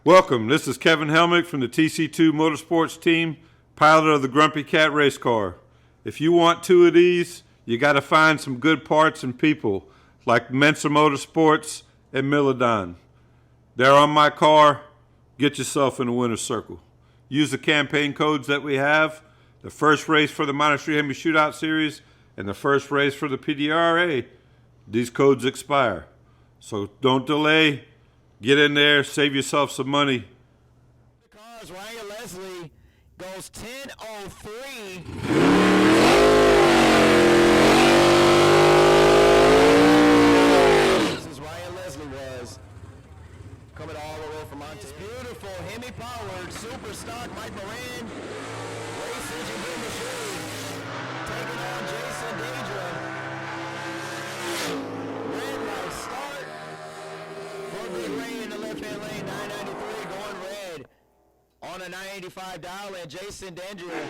Welcome, this is Kevin Helmick from the TC2 Motorsports team, pilot of the Grumpy Cat race car. If you want two of these, you got to find some good parts and people like Mensa Motorsports and Milan. They're on my car. Get yourself in the winner's circle. Use the campaign codes that we have. The first race for the Minor Street Hemi Shootout Series and the first race for the PDRA. These codes expire. So don't delay. Get in there, save yourself some money. The cars, Ryan Leslie goes 10:03. This is Ryan Leslie was coming all the way from Montes. Beautiful Hemi powered super stock Mike Moran race engine here machine taking on Jason Deidre. Red light start. Big Ray in the left-hand lane, 993 going red on a 985 dial, and Jason Dandria.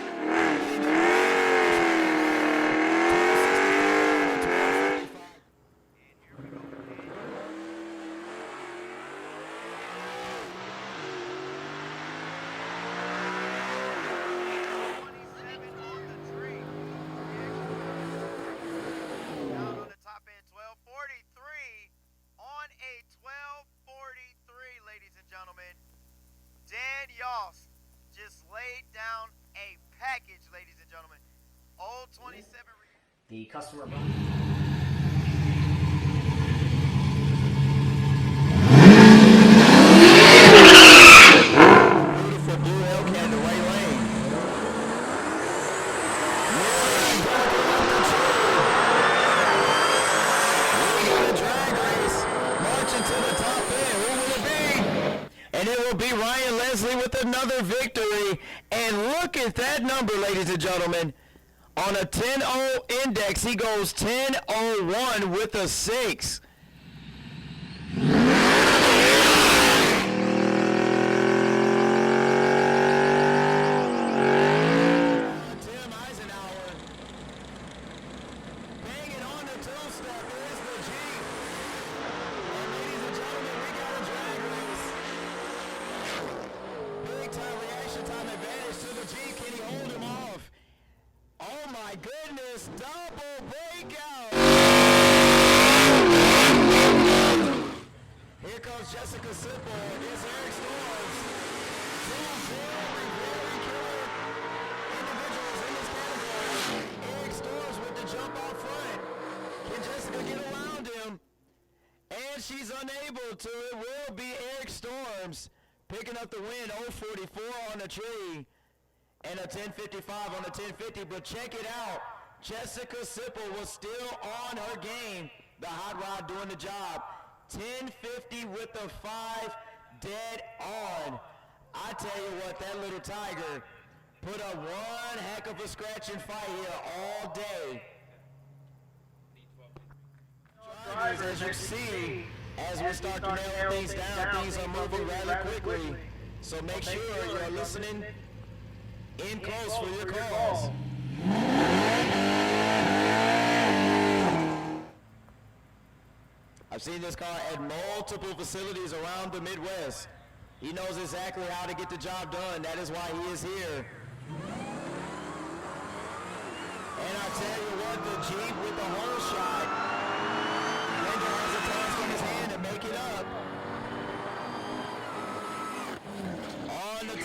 Dan Yost just laid down a package, ladies and gentlemen. Old 27. The customer. Beautiful blue Hellcat in the right lane. We got a drag race marching to the top end. Who will it be? And it will be Ryan Leslie with another victory. And look at that number, ladies and gentlemen. On a 10-0 index, he goes 10-01 with a 6. Tim Eisenhower banging on the two-step. There's the Jeep. And ladies and gentlemen, we got a drag race. Big time reaction time advantage to the Jeep. Can he hold him off? Oh my goodness, double breakout. Here comes Jessica Sipple. It's Eric Storms. Two very, very killer individuals in this category. Eric Storms with the jump out front. Can Jessica get around him? And she's unable to. It will be Eric Storms picking up the win. 044 on the tree. And a 1055 on the 1050, but check it out. Jessica Sipple was still on her game. The hot rod doing the job. 1050 with the 5 dead on. I tell you what, that little tiger put up one heck of a scratch and fight here all day. Drivers, as you see, as we start to nail things down, things are moving rather quickly. So make sure you're listening in close for your calls. I've seen this car at multiple facilities around the Midwest. He knows exactly how to get the job done. That is why he is here. And I tell you what, the Jeep with the hole shot. Bender has a task in his hand to make it up. On the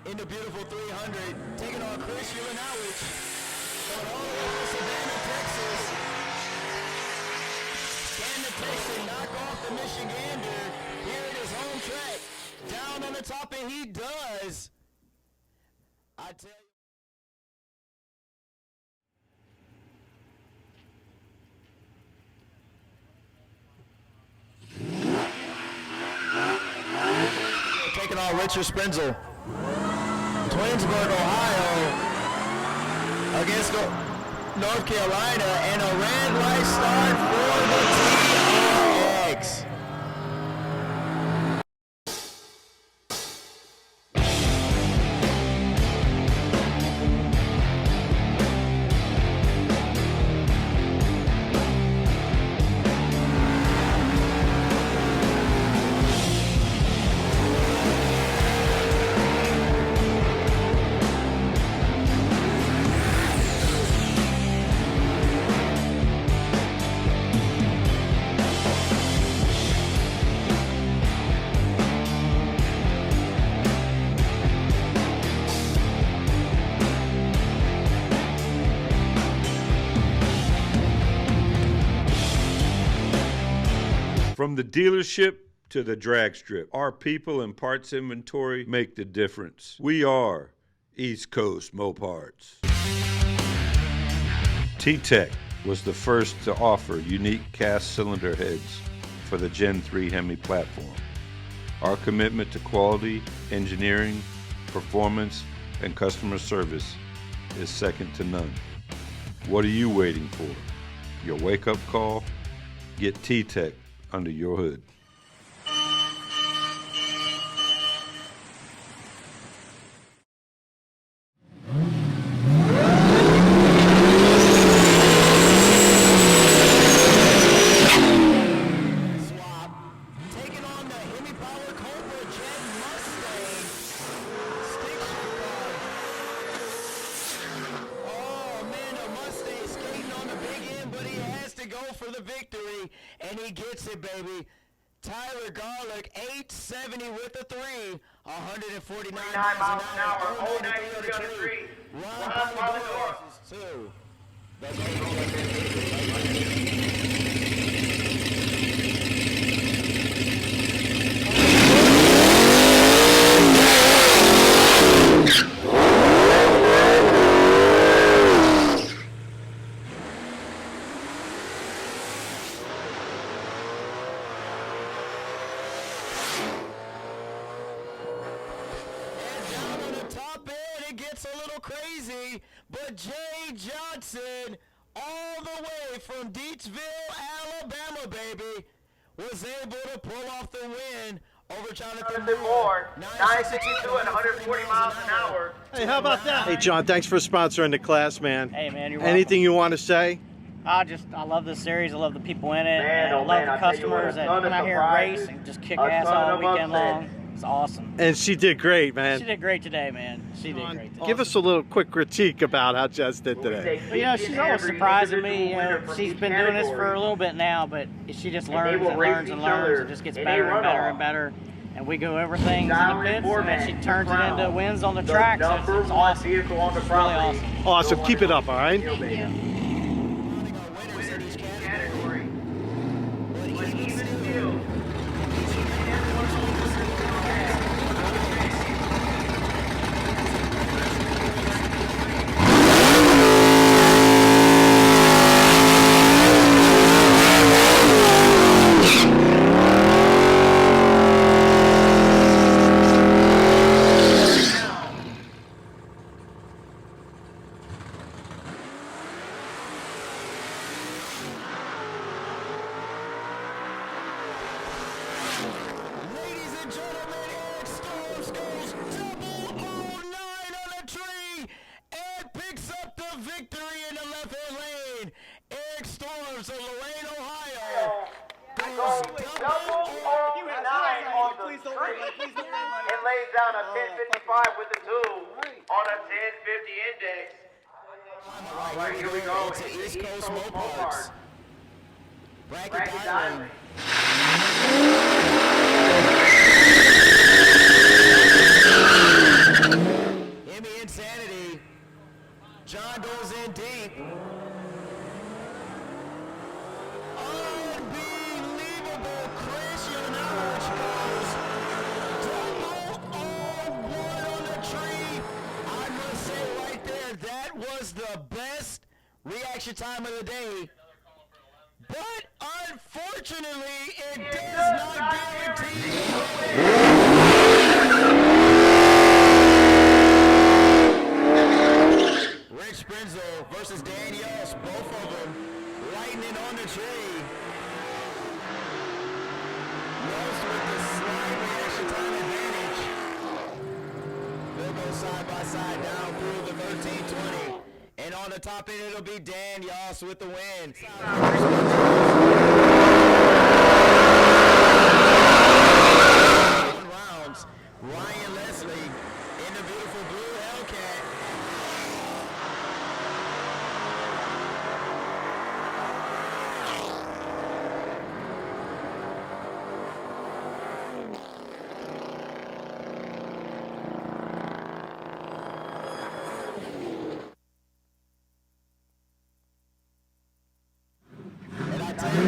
in the beautiful 300, taking on Chris Ulanowicz, going all the way to Savannah, Texas. Can the Texan knock off the Michigander here at his home track? Down on the top, and he does. I tell you. Taking on Richard Sprenzel. Twinsburg, Ohio, against North Carolina, and a red light start for the TRX. From the dealership to the drag strip, our people and parts inventory make the difference. We are East Coast Moparts. T-Tech was the first to offer unique cast cylinder heads for the Gen 3 Hemi platform. Our commitment to quality, engineering, performance, and customer service is second to none. What are you waiting for? Your wake-up call? Get T-Tech under your hood. Taking on the Hemi Power Cobra Jet Mustang. Stick shift car. Oh man, the Mustang skating on the big end, but he has to go for the victory, and he gets it, baby. Tyler Garlick, 870 with a 3, 149 miles an hour, 093 on the tree. Ron Polidoro is 2. Gets a little crazy, but Jay Johnson, all the way from Deatsville, Alabama, baby, was able to pull off the win over Jonathan Moore. 962 and 140 miles an hour. Hey, how about that? Hey, John, thanks for sponsoring the class, man. Hey, man, you're welcome. Anything you want to say? I love this series. I love the people in it. And I love the customers that come out here and race and just kick ass all weekend long. It's awesome. And she did great, man. She did great today, man. She did great today. Give us a little quick critique about how Jess did today. Well, she's always surprising me. She's been doing this for a little bit now, but she just learns and learns and learns and just gets better and better and better. And we go over things in the pits, and then she turns it into wins on the track. So it's awesome. It's really awesome. Awesome. Keep it up, all right? Thank you. Victory in the left-hand lane. Eric Storms of Lorain, Ohio. Goes double 9 on the tree and lays down a 1055 with the 2 on a 1050 index. All right, here we go. It's the East Coast Moparts. Bracket dialing. Hemi Insanity. John goes in deep. Unbelievable. Chris Yonage goes double 01 on the tree. I must say right there, that was the best reaction time of the day. But unfortunately, it does not guarantee. Rich Sprinzel versus Dan Yost, both of them lightning on the tree. Yost with the slight reaction time advantage. They'll go side by side down through the 1320. And on the top end, it'll be Dan Yost with the win. Rounds. Ryan Leslie in the beautiful blue Hellcat. And I tell you,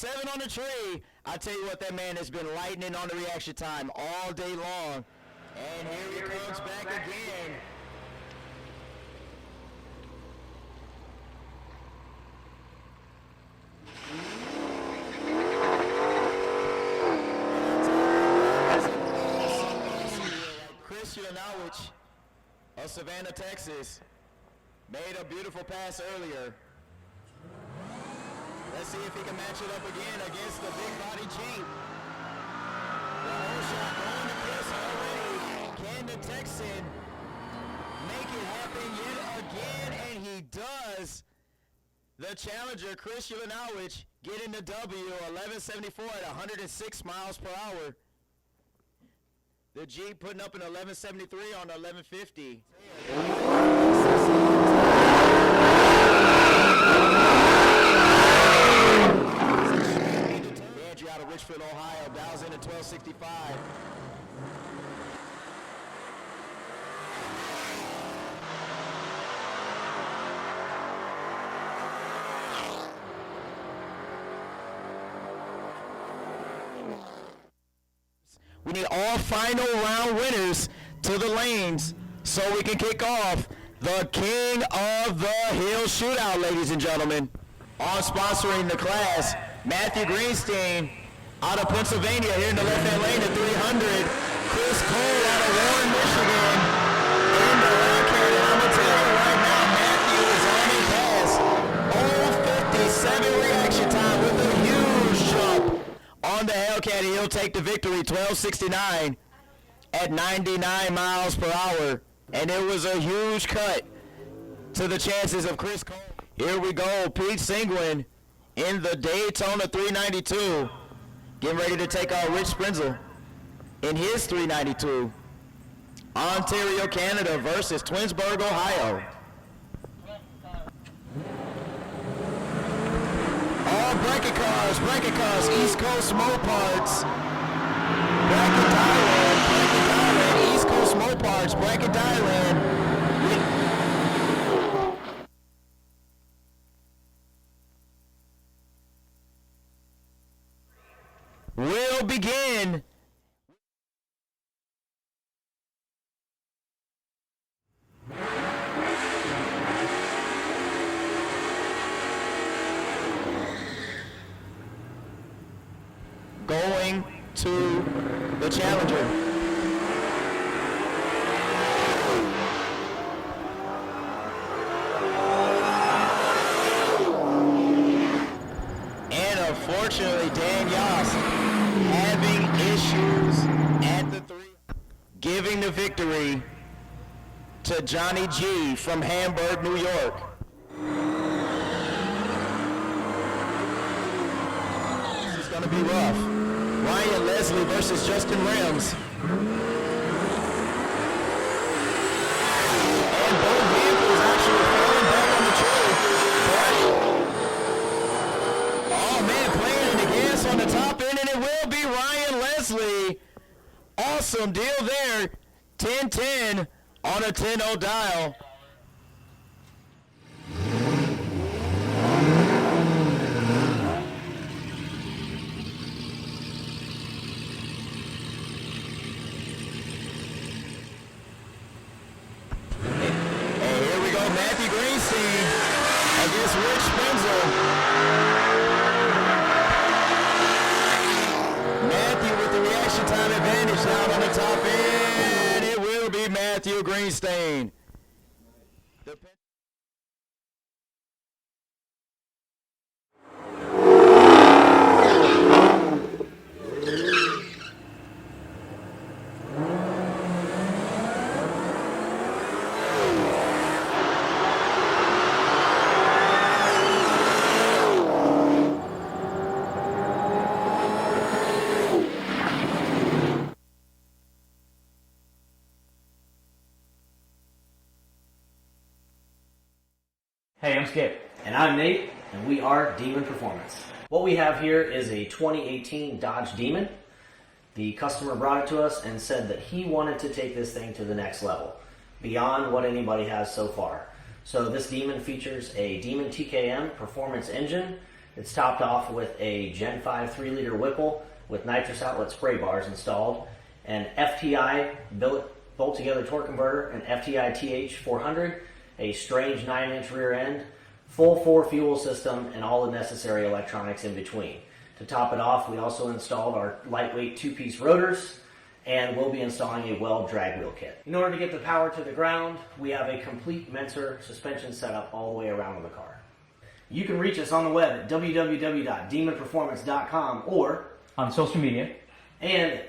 7 on the tree. I tell you what, that man has been lightning on the reaction time all day long. And here he comes back again. Chris Shootout of Savannah, Texas, made a beautiful pass earlier. Let's see if he can match it up again against the big body Jeep. The whole shot going to Chris already. Can the Texan make it happen yet again? And he does. The challenger, Chris Shootout, getting the W, 1174 at 106 miles per hour. The Jeep putting up an 1173 on 1150. Andrew out of Richfield, Ohio, dials in at 1265. We need all final round winners to the lanes so we can kick off the King of the Hill Shootout, ladies and gentlemen. On sponsoring the class, Matthew Greenstein out of Pennsylvania here in the left-hand lane at 300. Chris Cole out of Warren, Michigan in the Hellcat. And I'm going to tell you right now, Matthew is on his pass. 0:57 reaction time with a huge jump on the Hellcat. He'll take the victory, 12:69 at 99 miles per hour. And it was a huge cut to the chances of Chris Cole. Here we go, Pete Singwin in the Daytona 392. Getting ready to take out Rich Sprenzel in his 392. Ontario, Canada versus Twinsburg, Ohio. All bracket cars, East Coast Mopars. Bracket Thailand, East Coast Mopars, bracket Thailand. Will begin. Going to the challenger. And unfortunately, Dan Yost having issues at the 3, giving the victory to Johnny G from Hamburg, New York. This is going to be rough. Ryan Leslie versus Justin Rims. And both vehicles actually falling back on the tree. Oh man, playing the gas on the top end, and it will be Ryan Leslie. Awesome deal there. 10-10 on a 10-0 dial. And here we go, Matthew Greenstein against Rich Sprenzel. Matthew with the reaction time advantage down on the top end. It will be Matthew Greenstein. Hey, I'm Skip. And I'm Nate, and we are Demon Performance. What we have here is a 2018 Dodge Demon. The customer brought it to us and said that he wanted to take this thing to the next level, beyond what anybody has so far. So this Demon features a Demon TKM performance engine. It's topped off with a Gen 5 3-liter Whipple with nitrous outlet spray bars installed, an FTI bolt-together torque converter, an FTI TH400, a strange 9-inch rear end, full 4 fuel system, and all the necessary electronics in between. To top it off, we also installed our lightweight 2-piece rotors, and we'll be installing a weld drag wheel kit. In order to get the power to the ground, we have a complete Mentor suspension setup all the way around the car. You can reach us on the web at www.demonperformance.com or on social media and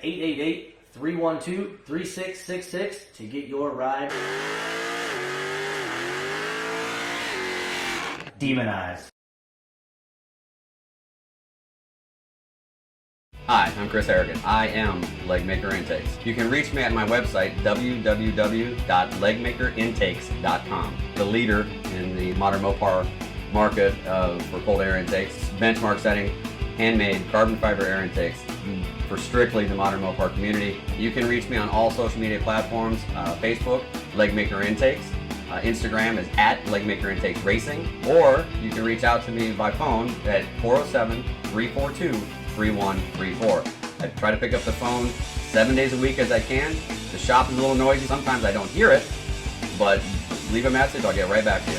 888-312-3666 to get your ride demonized. Hi, I'm Chris Harrigan. I am Legmaker Intakes. You can reach me at my website, www.legmakerintakes.com. The leader in the modern Mopar market for cold air intakes, benchmark setting, handmade carbon fiber air intakes for strictly the modern Mopar community. You can reach me on all social media platforms, Facebook, Legmaker Intakes. Instagram is at Legmaker Intakes Racing, or you can reach out to me by phone at 407-342-3134. I try to pick up the phone 7 days a week as I can. The shop is a little noisy. Sometimes I don't hear it, but leave a message. I'll get right back to you.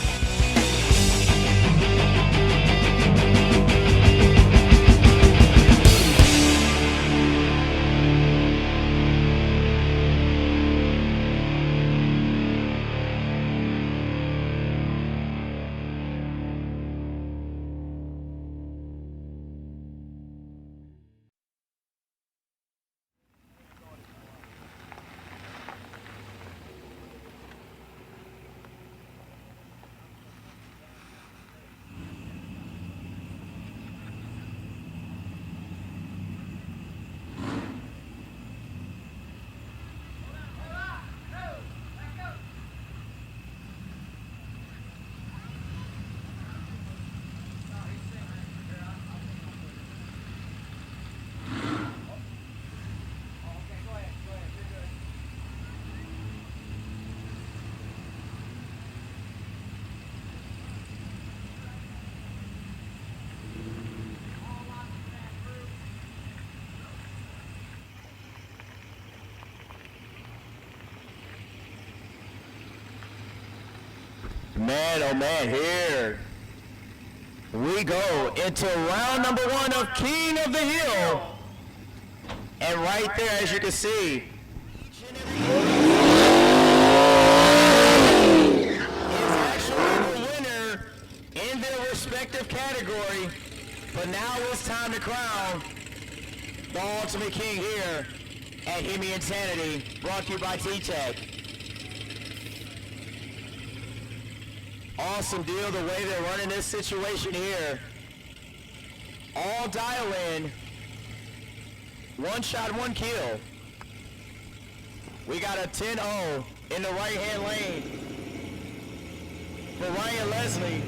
Man, oh man, here we go into round number 1 of King of the Hill. And right there, as you can see, is actually the winner in their respective category. But now it's time to crown the ultimate king here at Hemi Insanity, brought to you by T-Tech. Awesome deal the way they're running this situation here. All dial in. One shot, one kill. We got a 10-0 in the right-hand lane for Ryan Leslie.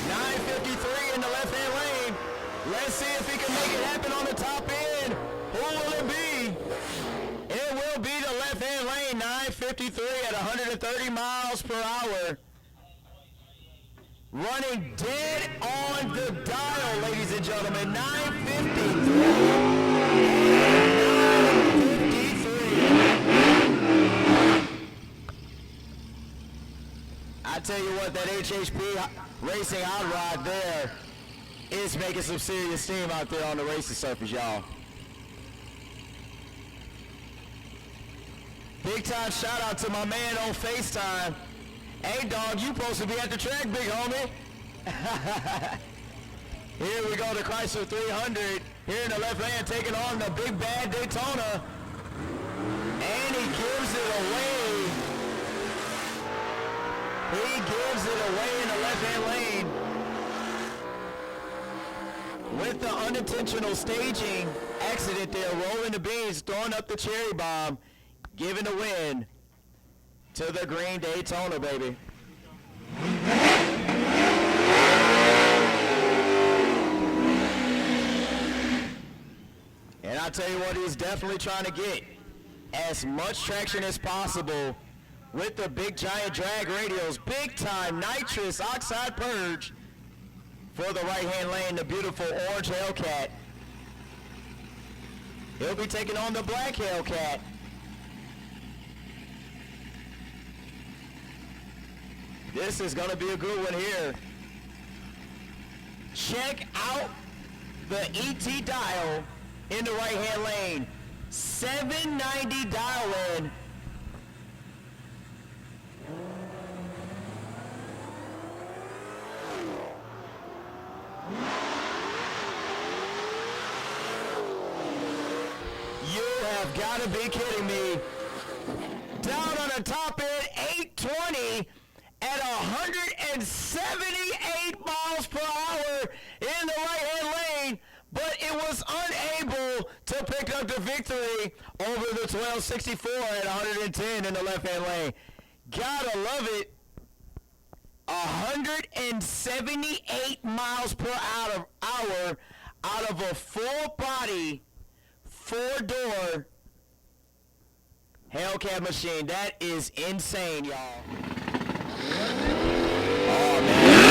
9:53 in the left-hand lane. Let's see if he can make it happen on the top end. Who will it be? It will be the left-hand lane, 9:53 at 130 miles per hour. Running dead on the dial, ladies and gentlemen, 9:53. I tell you what, that HHP Racing hot rod there is making some serious steam out there on the racing surface, y'all. Big time shout out to my man on FaceTime. Hey dog, you supposed to be at the track, big homie. Here we go, the Chrysler 300. Here in the left lane, taking on the big bad Daytona. And he gives it away. He gives it away in the left-hand lane. With the unintentional staging accident there, rolling the beans, throwing up the cherry bomb, giving the win to the green Daytona, baby. And I tell you what, he's definitely trying to get as much traction as possible with the big giant drag radials, big time nitrous oxide purge for the right-hand lane, the beautiful orange Hellcat. He'll be taking on the black Hellcat. This is going to be a good one here. Check out the ET dial in the right-hand lane. 790 dial in. You have got to be kidding me. Down on the top end, 820 at 178 miles per hour in the right-hand lane, but it was unable to pick up the victory over the 1264 at 110 in the left-hand lane. Gotta love it. 178 miles per hour out of a full-body, four-door Hellcat machine. That is insane, y'all. Oh, man.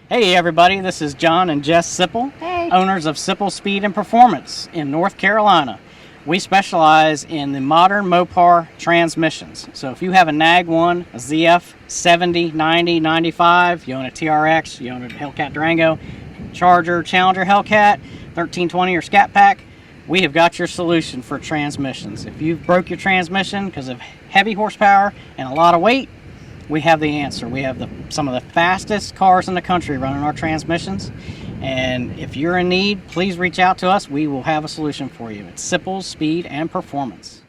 Hey everybody, this is John and Jess Sipple, owners of Sipple Speed and Performance in North Carolina. We specialize in the modern Mopar transmissions. So if you have a NAG 1, a ZF 70, 90, 95, you own a TRX, you own a Hellcat Durango, Charger, Challenger Hellcat, 1320 or Scat Pack, we have got your solution for transmissions. If you've broke your transmission because of heavy horsepower and a lot of weight, we have the answer. We have some of the fastest cars in the country running our transmissions. And if you're in need, please reach out to us. We will have a solution for you. It's Sipples Speed and Performance.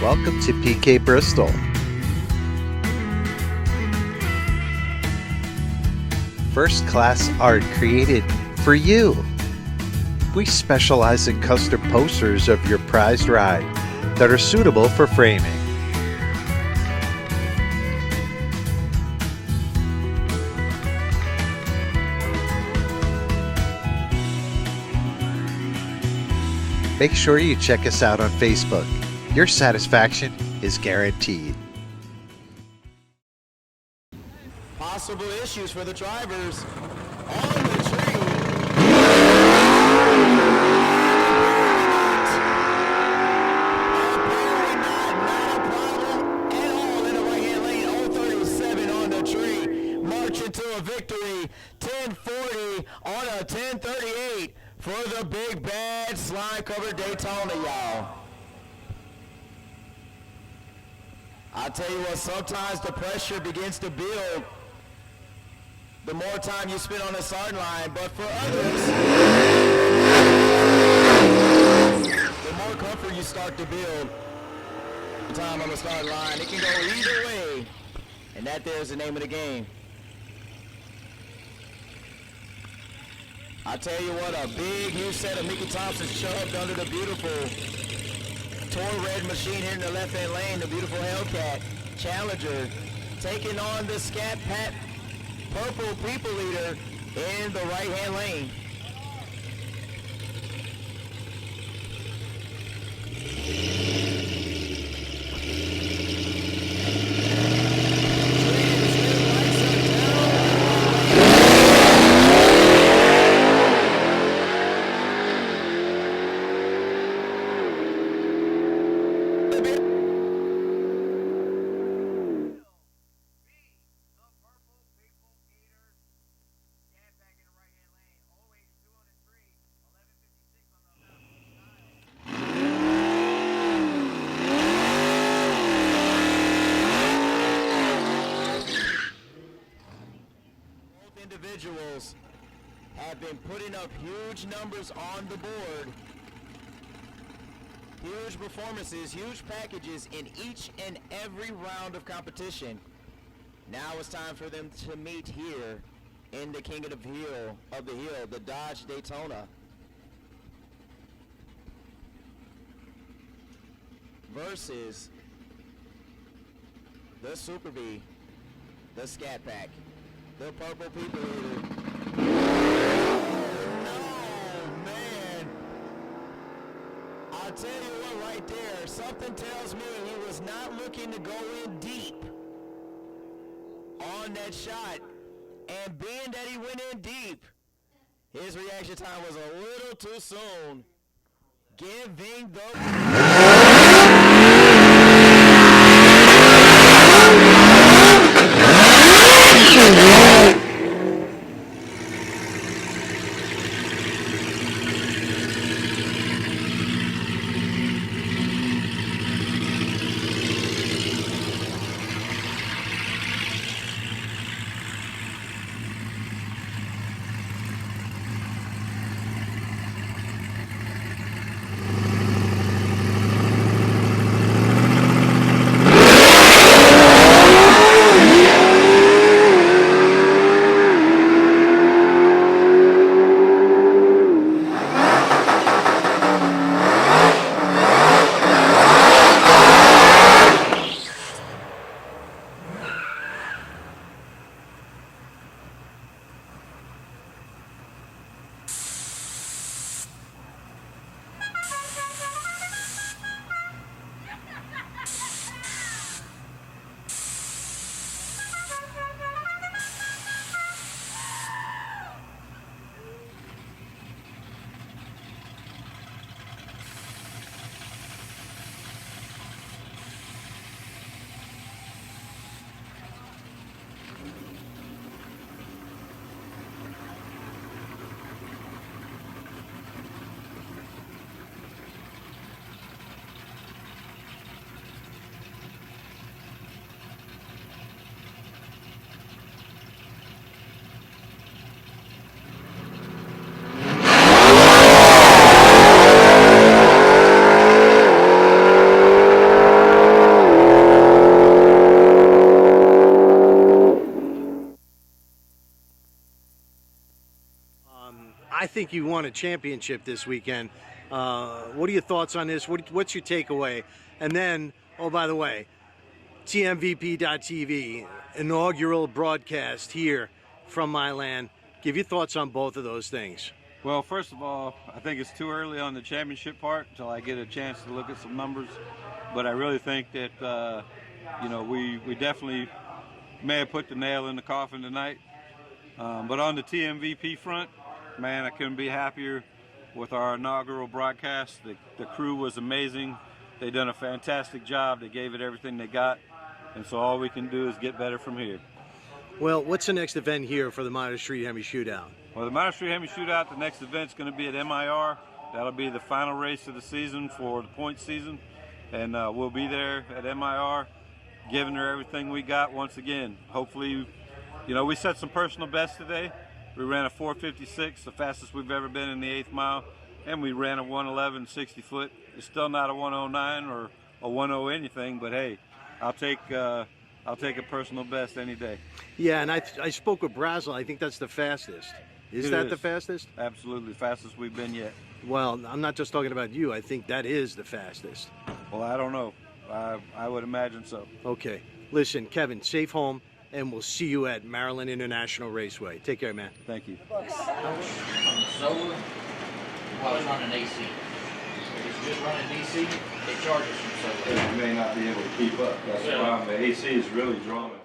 Welcome to PK Bristol. First class art created for you. We specialize in custom posters of your prized ride that are suitable for framing. Make sure you check us out on Facebook. Your satisfaction is guaranteed. Possible issues for the drivers on the tree. Apparently not a problem at all in the right-hand lane. 037 on the tree. Marching to a victory. 1040 on a 1038 for the big bad slime-covered Daytona, y'all. I tell you what, sometimes the pressure begins to build the more time you spend on the start line, but for others, the more comfort you start to build the time on the start line. It can go either way, and that there's the name of the game. I tell you what, a big new set of Mickey Thompsons shoved under the beautiful toy red machine here in the left-hand lane, the beautiful Hellcat Challenger, taking on the Scat Pat Purple People Eater in the right-hand lane. Individuals have been putting up huge numbers on the board, huge performances, huge packages in each and every round of competition. Now it's time for them to meet here in the king of the hill, the Dodge Daytona, versus the Super Bee, the Scat Pack, the Purple People Eater. I'll tell you what, right there, something tells me he was not looking to go in deep on that shot. And being that he went in deep, his reaction time was a little too soon. Giving the... I think you won a championship this weekend. What are your thoughts on this? What's your takeaway? And then, oh, by the way, TMVP.TV, inaugural broadcast here from Milan. Give your thoughts on both of those things. Well, first of all, I think it's too early on the championship part until I get a chance to look at some numbers. But I really think that, we definitely may have put the nail in the coffin tonight. But on the TMVP front, man, I couldn't be happier with our inaugural broadcast. The crew was amazing. They done a fantastic job. They gave it everything they got. And so all we can do is get better from here. Well, what's the next event here for the Minor Street Hemi Shootout? Well, the Minor Street Hemi Shootout, the next event's going to be at MIR. That'll be the final race of the season for the point season. And we'll be there at MIR, giving her everything we got once again. Hopefully, we set some personal bests today. We ran a 4:56, the fastest we've ever been in the 8th mile, and we ran a 1:11 60 foot. It's still not a 1:09 or a 1:0 anything, but hey, I'll take a personal best any day. Yeah, and I spoke with Brazel. I think that's the fastest. Is that the fastest? Absolutely, fastest we've been yet. Well, I'm not just talking about you. I think that is the fastest. Well, I don't know. I would imagine so. Okay. Listen, Kevin, safe home. And we'll see you at Maryland International Raceway. Take care, man. Thank you. On solar, well, it's running AC. If it's just running DC, it charges from solar. You may not be able to keep up. That's the problem. The AC is really drawing.